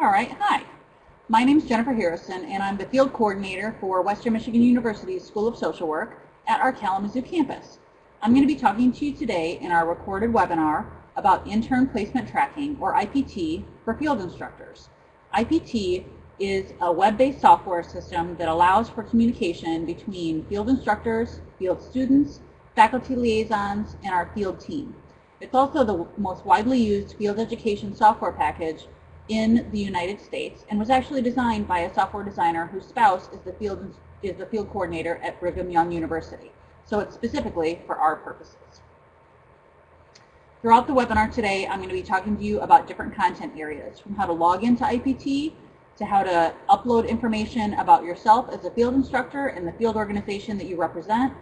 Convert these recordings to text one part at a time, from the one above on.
All right, hi. My name is Jennifer Harrison, and I'm the field coordinator for Western Michigan University's School of Social Work at our Kalamazoo campus. I'm going to be talking to you today in our recorded webinar about Intern Placement Tracking, or IPT, for field instructors. IPT is a web-based software system that allows for communication between field instructors, field students, faculty liaisons, and our field team. It's also the most widely used field education software package in the United States and was actually designed by a software designer whose spouse is the field coordinator at Brigham Young University. So it's specifically for our purposes. Throughout the webinar today, I'm going to be talking to you about different content areas, from how to log into IPT to how to upload information about yourself as a field instructor and the field organization that you represent,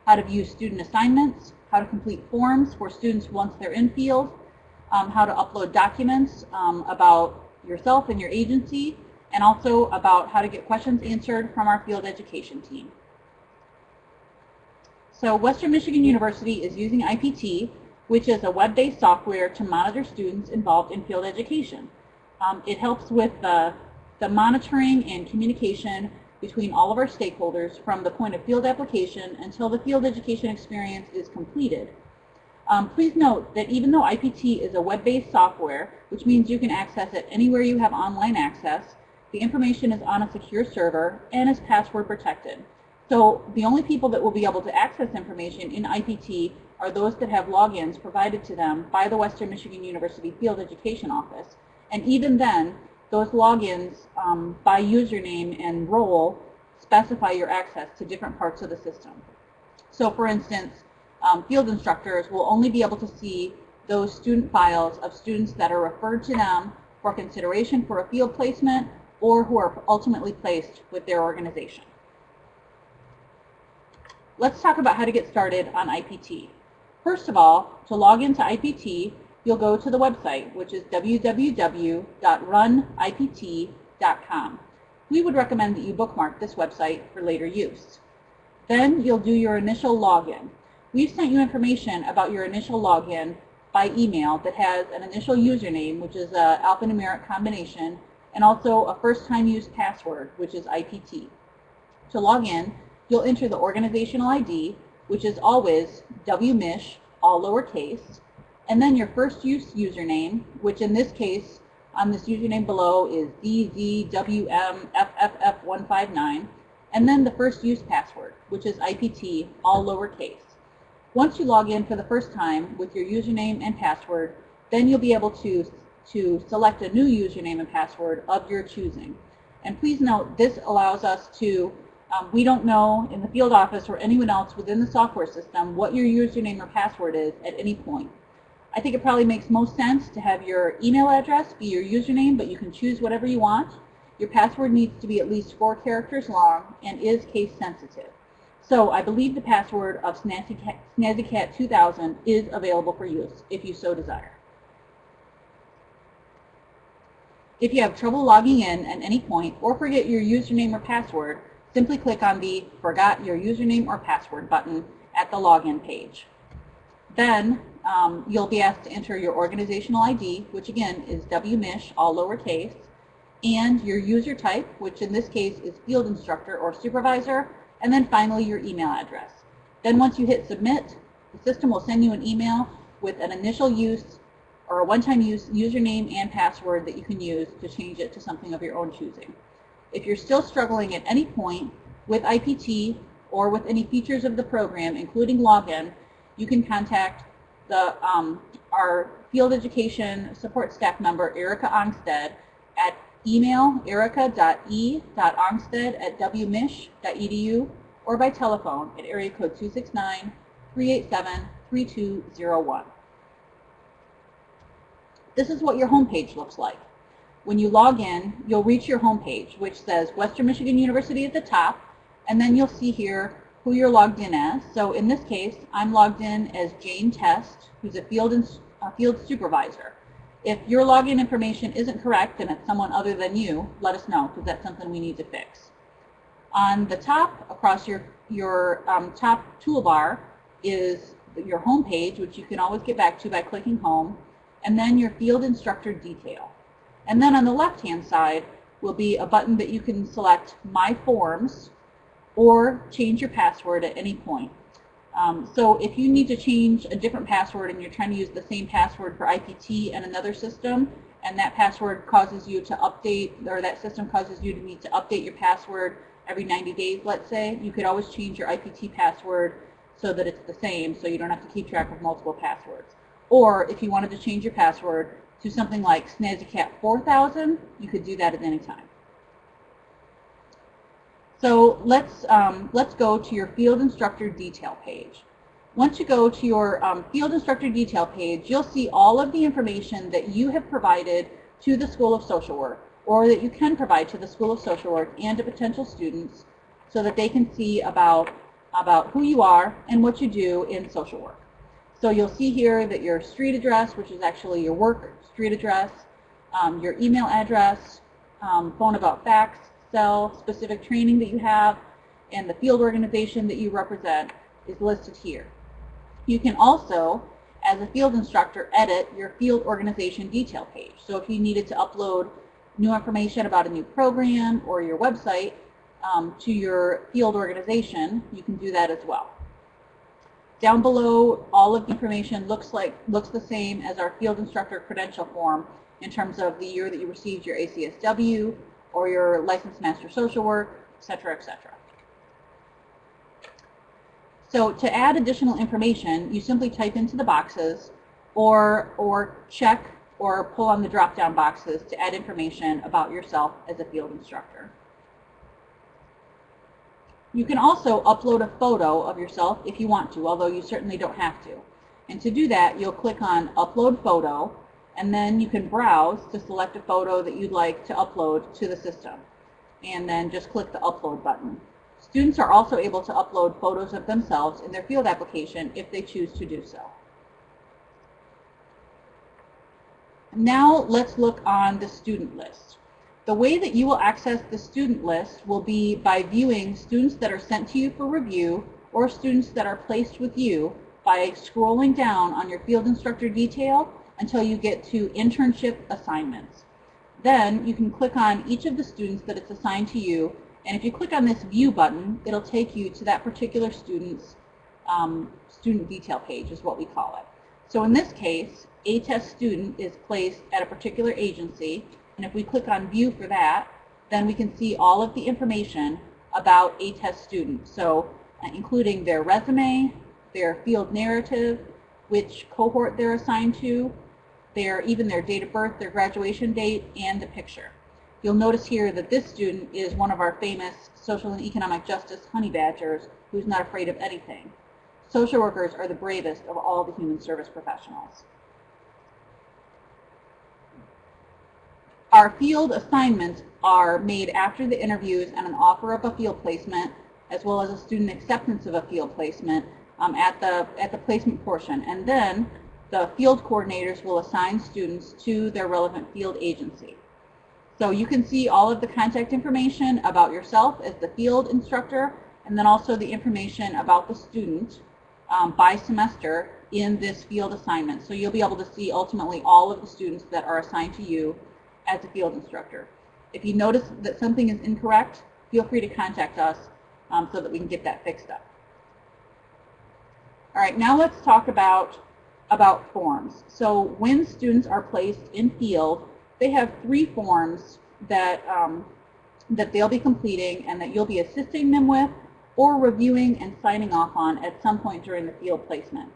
how to view student assignments, how to complete forms for students once they're in field, how to upload documents about yourself and your agency, and also about how to get questions answered from our field education team. So Western Michigan University is using IPT, which is a web-based software to monitor students involved in field education. It helps with the monitoring and communication between all of our stakeholders from the point of field application until the field education experience is completed. Please note that even though IPT is a web-based software, which means you can access it anywhere you have online access, the information is on a secure server and is password protected. So the only people that will be able to access information in IPT are those that have logins provided to them by the Western Michigan University Field Education Office. And even then, those logins by username and role specify your access to different parts of the system. So for instance, field instructors will only be able to see those student files of students that are referred to them for consideration for a field placement or who are ultimately placed with their organization. Let's talk about how to get started on IPT. First of all, to log into IPT, you'll go to the website, which is www.runipt.com. We would recommend that you bookmark this website for later use. Then you'll do your initial login. We've sent you information about your initial login by email that has an initial username, which is an alphanumeric combination, and also a first-time use password, which is IPT. To log in, you'll enter the organizational ID, which is always WMISH, all lowercase, and then your first use username, which in this case, on this username below is DZWMFFF159, and then the first use password, which is IPT, all lowercase. Once you log in for the first time with your username and password, then you'll be able to select a new username and password of your choosing. And please note, this allows us to, we don't know in the field office or anyone else within the software system what your username or password is at any point. I think it probably makes most sense to have your email address be your username, but you can choose whatever you want. Your password needs to be at least 4 characters long and is case sensitive. So I believe the password of SnazzyCat2000 is available for use if you so desire. If you have trouble logging in at any point or forget your username or password, simply click on the Forgot Your Username or Password button at the login page. Then you'll be asked to enter your organizational ID, which again is WMISH, all lowercase, and your user type, which in this case is field instructor or supervisor, and then finally your email address. Then once you hit submit, the system will send you an email with an initial use or a one-time use username and password that you can use to change it to something of your own choosing. If you're still struggling at any point with IPT or with any features of the program, including login, you can contact our field education support staff member, Erica Ongstead, at email erica.e.ongstead@wmish.edu or by telephone at area code 269-387-3201. This is what your homepage looks like. When you log in, you'll reach your homepage, which says Western Michigan University at the top, and then you'll see here who you're logged in as. So in this case, I'm logged in as Jane Test, who's a field supervisor. If your login information isn't correct and it's someone other than you, let us know, because that's something we need to fix. On the top, across your top toolbar, is your home page, which you can always get back to by clicking home, and then your field instructor detail. And then on the left-hand side will be a button that you can select My Forms or change your password at any point. So if you need to change a different password and you're trying to use the same password for IPT and another system, and that password causes you to update, or that system causes you to need to update your password every 90 days, let's say, you could always change your IPT password so that it's the same, so you don't have to keep track of multiple passwords. Or if you wanted to change your password to something like SnazzyCat 4000, you could do that at any time. So let's go to your field instructor detail page. Once you go to your field instructor detail page, you'll see all of the information that you have provided to the School of Social Work, or that you can provide to the School of Social Work and to potential students, so that they can see about who you are and what you do in social work. So you'll see here that your street address, which is actually your work street address, your email address, phone about fax, cell, specific training that you have, and the field organization that you represent is listed here. You can also, as a field instructor, edit your field organization detail page. So if you needed to upload new information about a new program or your website to your field organization, you can do that as well. Down below, all of the information looks the same as our field instructor credential form in terms of the year that you received your ACSW or your licensed master social work, etc., etc. So to add additional information, you simply type into the boxes or check or pull on the drop-down boxes to add information about yourself as a field instructor. You can also upload a photo of yourself if you want to, although you certainly don't have to. And to do that, you'll click on Upload Photo, and then you can browse to select a photo that you'd like to upload to the system. And then just click the Upload button. Students are also able to upload photos of themselves in their field application if they choose to do so. Now let's look on the student list. The way that you will access the student list will be by viewing students that are sent to you for review or students that are placed with you by scrolling down on your field instructor detail until you get to internship assignments. Then you can click on each of the students that it's assigned to you, and if you click on this view button, it'll take you to that particular student's student detail page is what we call it. So in this case, a test student is placed at a particular agency, and if we click on view for that, then we can see all of the information about a test student. So including their resume, their field narrative, which cohort they're assigned to, even their date of birth, their graduation date, and the picture. You'll notice here that this student is one of our famous social and economic justice honey badgers who's not afraid of anything. Social workers are the bravest of all the human service professionals. Our field assignments are made after the interviews and an offer of a field placement, as well as a student acceptance of a field placement at the placement portion. And then the field coordinators will assign students to their relevant field agency. So you can see all of the contact information about yourself as the field instructor, and then also the information about the student by semester in this field assignment. So you'll be able to see ultimately all of the students that are assigned to you as a field instructor. If you notice that something is incorrect, feel free to contact us so that we can get that fixed up. All right, now let's talk about forms. So when students are placed in field, they have 3 forms that they'll be completing and that you'll be assisting them with or reviewing and signing off on at some point during the field placement.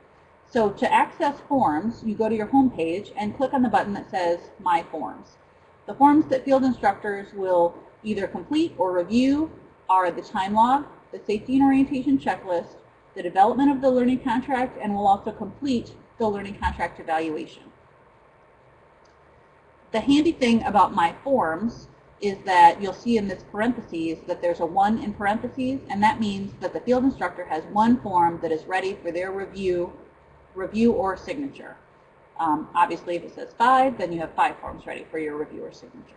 So to access forms, you go to your home page and click on the button that says My Forms. The forms that field instructors will either complete or review are the time log, the safety and orientation checklist, the development of the learning contract, and will also complete the learning contract evaluation. The handy thing about My Forms is that you'll see in this parentheses that there's a 1 in parentheses, and that means that the field instructor has 1 form that is ready for their review or signature. Obviously, if it says 5, then you have 5 forms ready for your review or signature.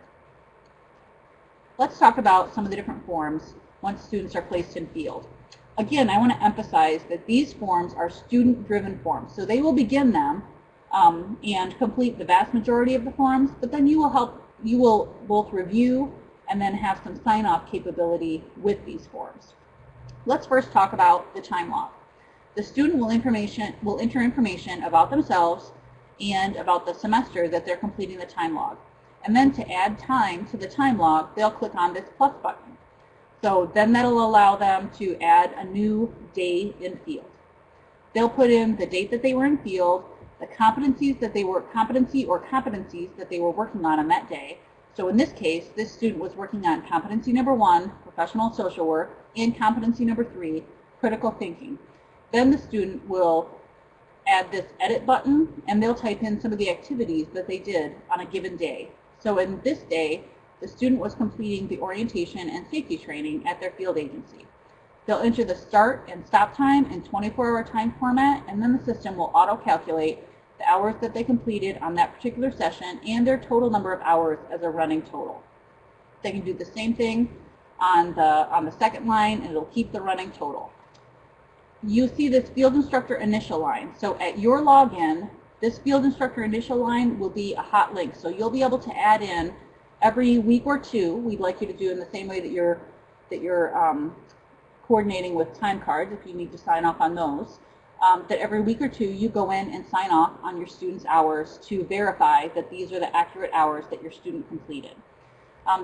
Let's talk about some of the different forms once students are placed in field. Again, I want to emphasize that these forms are student-driven forms, so they will begin them and complete the vast majority of the forms, but then you will help you will both review and then have some sign-off capability with these forms. Let's first talk about the time log. The student will enter information about themselves and about the semester that they're completing the time log. And then to add time to the time log, they'll click on this plus button. So then that'll allow them to add a new day in field. They'll put in the date that they were in field, the competencies that they were, competencies that they were working on that day. So in this case, this student was working on competency number 1, professional social work, and competency number 3, critical thinking. Then the student will add this edit button, and they'll type in some of the activities that they did on a given day. So in this day, the student was completing the orientation and safety training at their field agency. They'll enter the start and stop time in 24-hour time format, and then the system will auto-calculate the hours that they completed on that particular session and their total number of hours as a running total. They can do the same thing on the second line, and it'll keep the running total. You see this field instructor initial line. So at your login, this field instructor initial line will be a hot link. So you'll be able to add in every week or two. We'd like you to do in the same way that you're coordinating with time cards, if you need to sign off on those, that every week or two you go in and sign off on your students' hours to verify that these are the accurate hours that your student completed.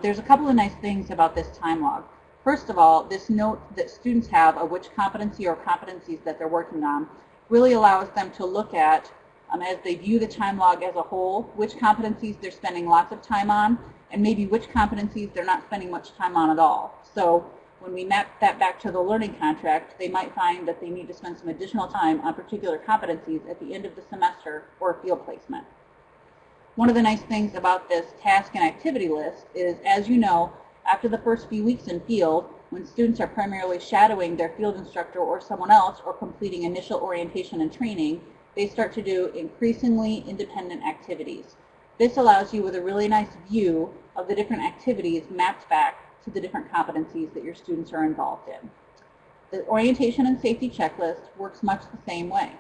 There's a couple of nice things about this time log. First of all, this note that students have of which competency or competencies that they're working on really allows them to look at, as they view the time log as a whole, which competencies they're spending lots of time on, and maybe which competencies they're not spending much time on at all. So when we map that back to the learning contract, they might find that they need to spend some additional time on particular competencies at the end of the semester or field placement. One of the nice things about this task and activity list is, as you know, after the first few weeks in field, when students are primarily shadowing their field instructor or someone else or completing initial orientation and training, they start to do increasingly independent activities. This allows you with a really nice view of the different activities mapped back to the different competencies that your students are involved in. The orientation and safety checklist works much the same way.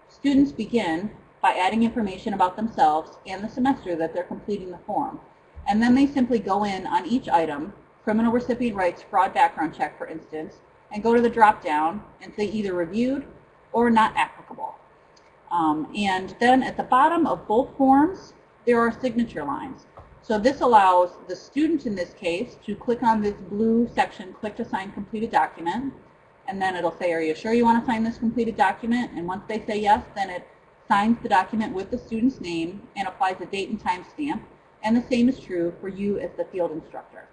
Students begin by adding information about themselves and the semester that they're completing the form. And then they simply go in on each item, criminal recipient rights fraud background check, for instance, and go to the drop-down and say either reviewed or not applicable. And then at the bottom of both forms, there are signature lines. So this allows the student in this case to click on this blue section, click to sign completed document, and then it'll say, are you sure you want to sign this completed document? And once they say yes, then it signs the document with the student's name and applies a date and time stamp. And the same is true for you as the field instructor.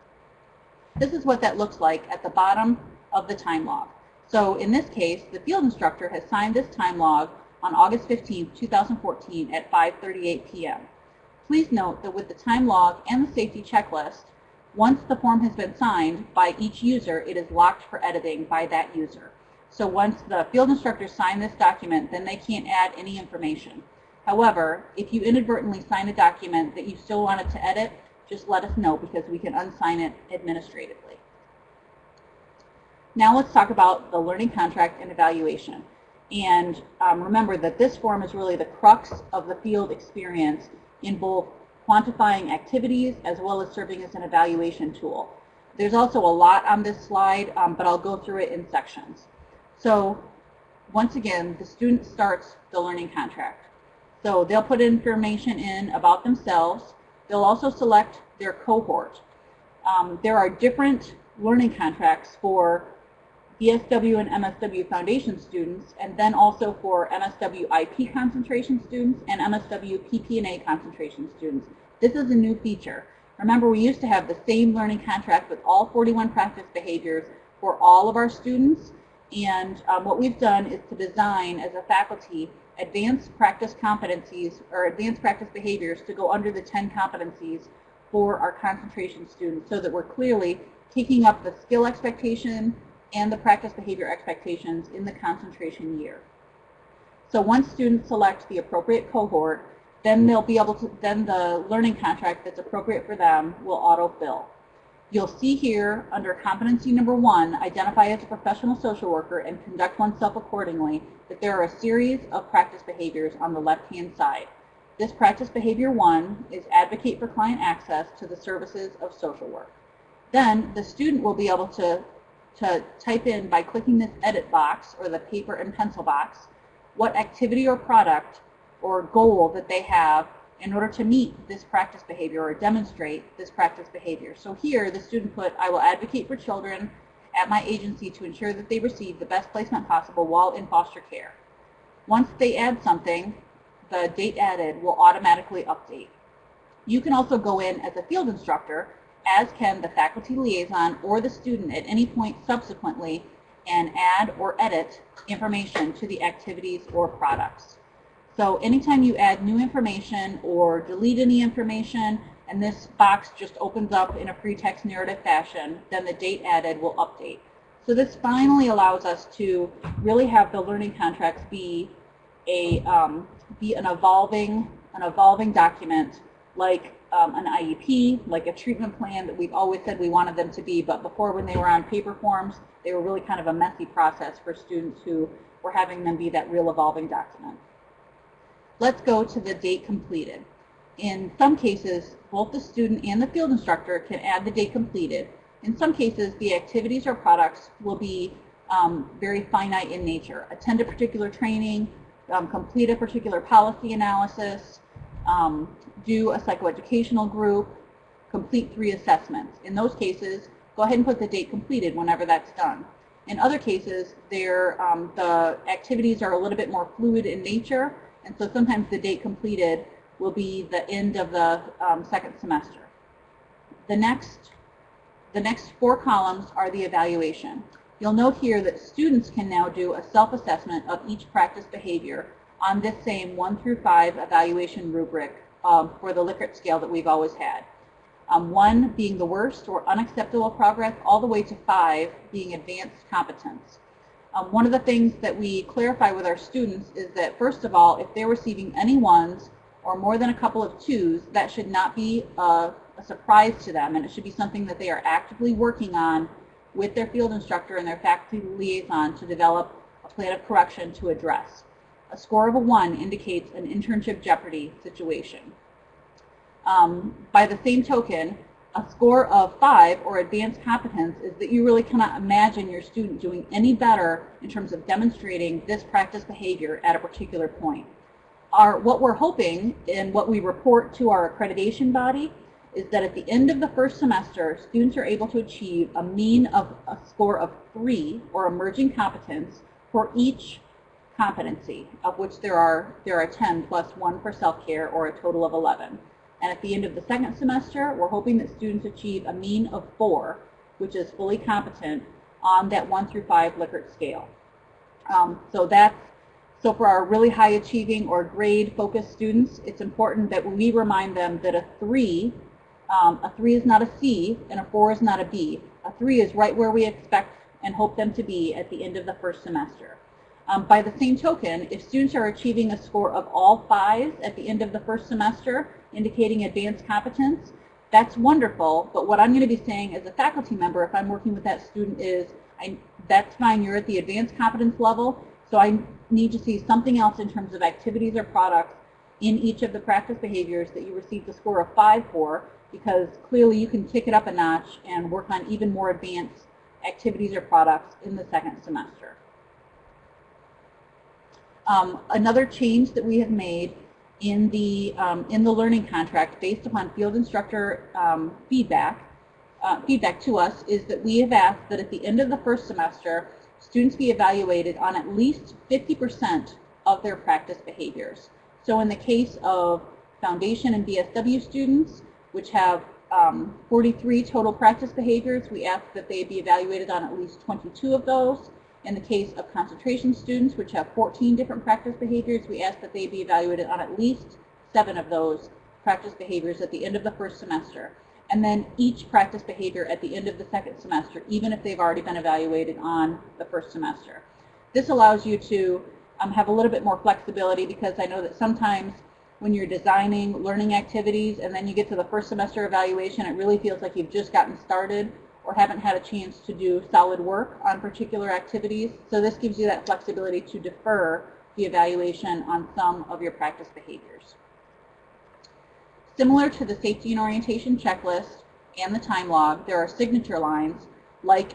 This is what that looks like at the bottom of the time log. So in this case, the field instructor has signed this time log on August 15, 2014 at 5:38 p.m. Please note that with the time log and the safety checklist, once the form has been signed by each user, it is locked for editing by that user. So once the field instructor signs this document, then they can't add any information. However, if you inadvertently sign a document that you still wanted to edit, just let us know because we can unsign it administratively. Now let's talk about the learning contract and evaluation. And remember that this form is really the crux of the field experience in both quantifying activities as well as serving as an evaluation tool. There's also a lot on this slide, but I'll go through it in sections. So once again, the student starts the learning contract. So they'll put information in about themselves. They'll also select their cohort. There are different learning contracts for ESW and MSW Foundation students, and then also for MSW IP concentration students and MSW PP&A concentration students. This is a new feature. Remember, we used to have the same learning contract with all 41 practice behaviors for all of our students, and what we've done is to design as a faculty advanced practice competencies or advanced practice behaviors to go under the 10 competencies for our concentration students so that we're clearly taking up the skill expectation and the practice behavior expectations in the concentration year. So once students select the appropriate cohort, then they'll be able to, then the learning contract that's appropriate for them will autofill. You'll see here under competency number 1, identify as a professional social worker and conduct oneself accordingly, that there are a series of practice behaviors on the left-hand side. This practice behavior 1 is advocate for client access to the services of social work. Then the student will be able to type in, by clicking this edit box or the paper and pencil box, what activity or product or goal that they have in order to meet this practice behavior or demonstrate this practice behavior. So here the student put, I will advocate for children at my agency to ensure that they receive the best placement possible while in foster care. Once they add something, the date added will automatically update. You can also go in as a field instructor, as can the faculty liaison or the student at any point subsequently, and add or edit information to the activities or products. So anytime you add new information or delete any information, and this box just opens up in a free text narrative fashion, then the date added will update. So this finally allows us to really have the learning contracts be an evolving document, like an IEP, like a treatment plan that we've always said we wanted them to be, but before, when they were on paper forms, they were really kind of a messy process for students who were having them be that real evolving document. Let's go to the date completed. In some cases, both the student and the field instructor can add the date completed. In some cases, the activities or products will be very finite in nature. Attend a particular training, complete a particular policy analysis, do a psychoeducational group, complete 3 assessments. In those cases, go ahead and put the date completed whenever that's done. In other cases, the activities are a little bit more fluid in nature, and so sometimes the date completed will be the end of the second semester. The next 4 columns are the evaluation. You'll note here that students can now do a self-assessment of each practice behavior on this same 1 through 5 evaluation rubric for the Likert scale that we've always had. 1 being the worst or unacceptable progress, all the way to 5 being advanced competence. One of the things that we clarify with our students is that, first of all, if they're receiving any 1s or more than a couple of 2s, that should not be a surprise to them, and it should be something that they are actively working on with their field instructor and their faculty liaison to develop a plan of correction to address. A score of a 1 indicates an internship jeopardy situation. By the same token, a score of 5 or advanced competence is that you really cannot imagine your student doing any better in terms of demonstrating this practice behavior at a particular point. What we're hoping and what we report to our accreditation body is that at the end of the first semester, students are able to achieve a mean of a score of 3 or emerging competence for each competency, of which there are 10 plus 1 for self-care, or a total of 11. And at the end of the second semester, we're hoping that students achieve a mean of 4, which is fully competent on that 1 through 5 Likert scale. So for our really high achieving or grade focused students, it's important that we remind them that a 3 is not a C and a 4 is not a B. A 3 is right where we expect and hope them to be at the end of the first semester. By the same token, if students are achieving a score of all 5s at the end of the first semester, indicating advanced competence, that's wonderful, but what I'm going to be saying as a faculty member, if I'm working with that student, is that's fine, you're at the advanced competence level, so I need to see something else in terms of activities or products in each of the practice behaviors that you received a score of 5 for, because clearly you can kick it up a notch and work on even more advanced activities or products in the second semester. Another change that we have made in the learning contract based upon field instructor feedback to us is that we have asked that at the end of the first semester, students be evaluated on at least 50% of their practice behaviors. So in the case of foundation and BSW students, which have 43 total practice behaviors, we ask that they be evaluated on at least 22 of those. In the case of concentration students, which have 14 different practice behaviors, we ask that they be evaluated on at least 7 of those practice behaviors at the end of the first semester. And then each practice behavior at the end of the second semester, even if they've already been evaluated on the first semester. This allows you to have a little bit more flexibility, because I know that sometimes when you're designing learning activities and then you get to the first semester evaluation, it really feels like you've just gotten started or haven't had a chance to do solid work on particular activities. So this gives you that flexibility to defer the evaluation on some of your practice behaviors. Similar to the safety and orientation checklist and the time log, there are signature lines like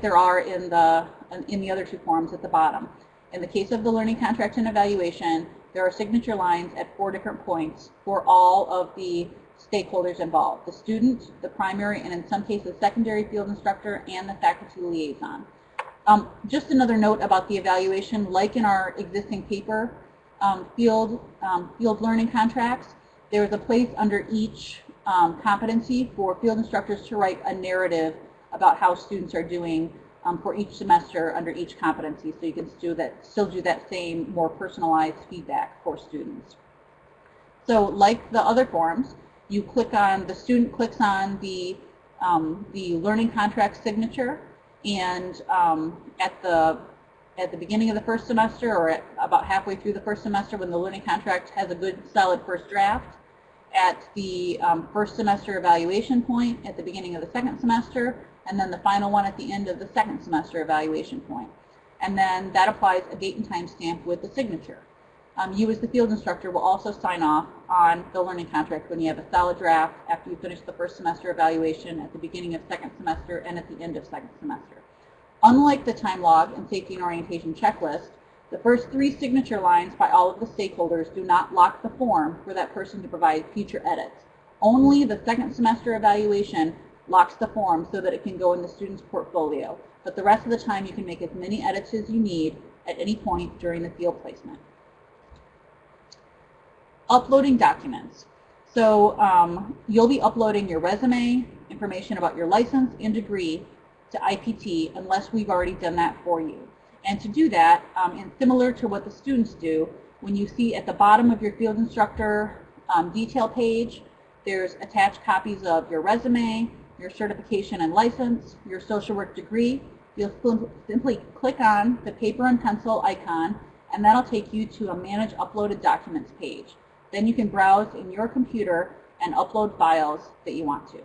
there are in the other two forms at the bottom. In the case of the learning contract and evaluation, there are signature lines at 4 different points for all of the stakeholders involved: the student, the primary, and in some cases secondary field instructor, and the faculty liaison. Just another note about the evaluation, like in our existing paper field learning contracts, there's a place under each competency for field instructors to write a narrative about how students are doing for each semester under each competency, so you can still do that same more personalized feedback for students. So like the other forms, you click on, the student clicks on the learning contract signature, and at the beginning of the first semester, or at about halfway through the first semester, when the learning contract has a good solid first draft, at the first semester evaluation point, at the beginning of the second semester, and then the final one at the end of the second semester evaluation point. And then that applies a date and time stamp with the signature. You as the field instructor will also sign off on the learning contract when you have a solid draft after you finish the first semester evaluation, at the beginning of second semester, and at the end of second semester. Unlike the time log and safety and orientation checklist, the first 3 signature lines by all of the stakeholders do not lock the form for that person to provide future edits. Only the second semester evaluation locks the form so that it can go in the student's portfolio, but the rest of the time you can make as many edits as you need at any point during the field placement. Uploading documents. So you'll be uploading your resume, information about your license and degree to IPT unless we've already done that for you. And to do that, and similar to what the students do, when you see at the bottom of your field instructor detail page, there's attached copies of your resume, your certification and license, your social work degree. You'll simply click on the paper and pencil icon, and that'll take you to a Manage Uploaded Documents page. Then you can browse in your computer and upload files that you want to.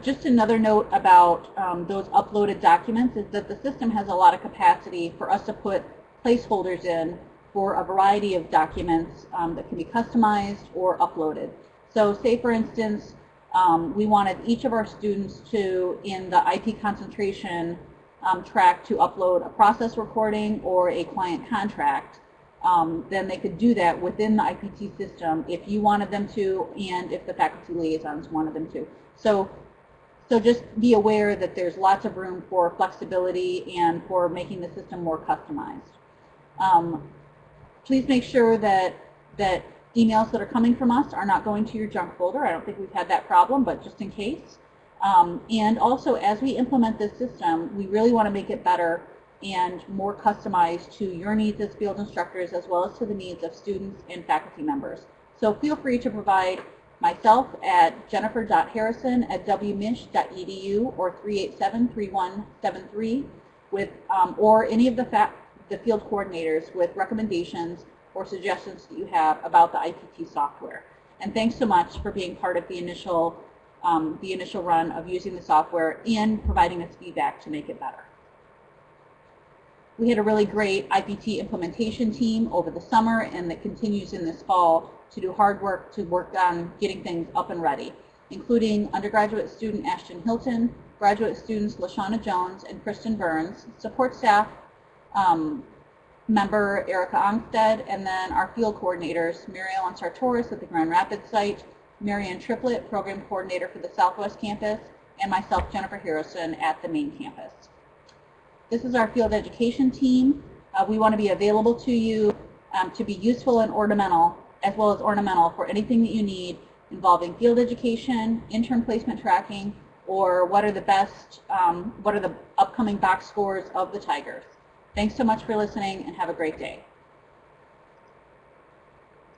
Just another note about those uploaded documents is that the system has a lot of capacity for us to put placeholders in for a variety of documents that can be customized or uploaded. So say for instance, we wanted each of our students to, in the IP concentration track, to upload a process recording or a client contract. Then they could do that within the IPT system if you wanted them to, and if the faculty liaisons wanted them to. So just be aware that there's lots of room for flexibility and for making the system more customized. Please make sure that emails that are coming from us are not going to your junk folder. I don't think we've had that problem, but just in case. And also, as we implement this system, we really want to make it better and more customized to your needs as field instructors, as well as to the needs of students and faculty members. So feel free to provide myself at jennifer.harrison@wmich.edu or 387-3173 with, or any of the field coordinators with recommendations or suggestions that you have about the IPT software. And thanks so much for being part of the initial run of using the software and providing us feedback to make it better. We had a really great IPT implementation team over the summer, and that continues in this fall to do hard work to work on getting things up and ready, including undergraduate student Ashton Hilton, graduate students LaShawna Jones and Kristen Burns, support staff member Erica Ongstead, and then our field coordinators, Mary Ellen Sartoris at the Grand Rapids site, Marianne Triplett, program coordinator for the Southwest campus, and myself, Jennifer Harrison, at the main campus. This is our field education team. We want to be available to you to be useful and ornamental, as well as ornamental for anything that you need involving field education, intern placement tracking, or what are the upcoming box scores of the Tigers. Thanks so much for listening, and have a great day.